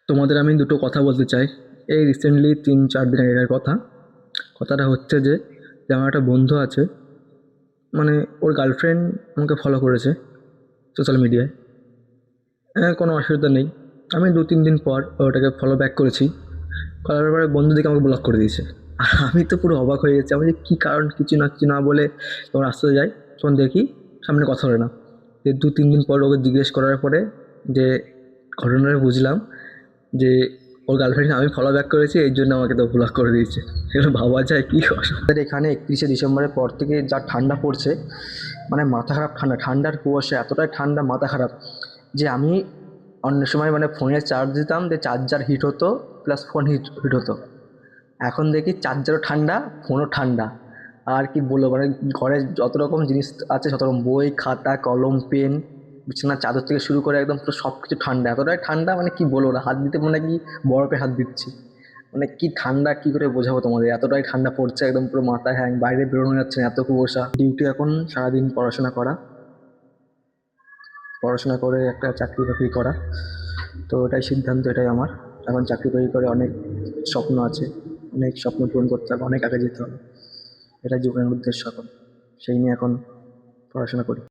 তোমাদের আমি দুটো কথা বলতে চাই। এই রিসেন্টলি ৩-৪ দিন আগেকার কথা। কথাটা হচ্ছে যে আমার একটা বন্ধু আছে, মানে ওর গার্লফ্রেন্ড আমাকে ফলো করেছে সোশ্যাল মিডিয়ায়। কোনো অসুবিধা নেই। আমি ২-৩ দিন পর ওটাকে ফলো ব্যাক করেছি। করার পরে বন্ধু দেখে আমাকে ব্লক করে দিয়েছে। আর আমি তো পুরো অবাক হয়ে গেছি। আমি যে কী কারণ, কিছু না বলে যখন রাস্তায় যাই, তখন দেখি সামনে কথা বলে না। ২-৩ দিন পর ওকে জিজ্ঞেস করার পরে যে ঘটনাটা বুঝলাম যে ওর গার্লফ্রেন্ডকে আমি ফলো ব্যাক করেছি, এই জন্য আমাকে তো ব্লক করে দিয়েছে। এগুলো ভাবা যায় কি আমাদের এখানে 31শে ডিসেম্বরের পর থেকে যা ঠান্ডা পড়ছে, মানে মাথা খারাপ ঠান্ডা, ঠান্ডার কুয়াশা এতটাই ঠান্ডা, মাথা খারাপ। যে আমি অন্য সময় মানে ফোনে চার্জ দিতাম, যে চার্জার হিট হতো প্লাস ফোন হিট হতো। এখন দেখি চার্জারও ঠান্ডা, ফোনও ঠান্ডা। আর কি বলবো, মানে ঘরে যত রকম জিনিস আছে, যত রকম বই, খাতা, কলম, পেন, বিছানার চাদর থেকে শুরু করে একদম পুরো সব কিছু ঠান্ডা, এতটাই ঠান্ডা মানে কি বলবো না, হাত দিতে মনে কি বরফে হাত দিচ্ছি। মানে কি ঠান্ডা, কি করে বোঝাবো তোমাদের, এতটাই ঠান্ডা পড়ছে, একদম পুরো মাথা হ্যাং, বাইরে বেরোনো যাচ্ছে না, এত কুয়াশা। ডিউটি এখন সারাদিন পড়াশোনা করা, পড়াশোনা করে একটা চাকরি বাকরি করা। তো এটাই সিদ্ধান্ত, এটাই আমার। এখন চাকরি বাকরি করে অনেক স্বপ্ন আছে, অনেক স্বপ্ন পূরণ করতে হবে, অনেক আগে যেতে হবে। এটাই জীবনের উদ্দেশ্য এখন। সেই নিয়ে এখন পড়াশোনা করি।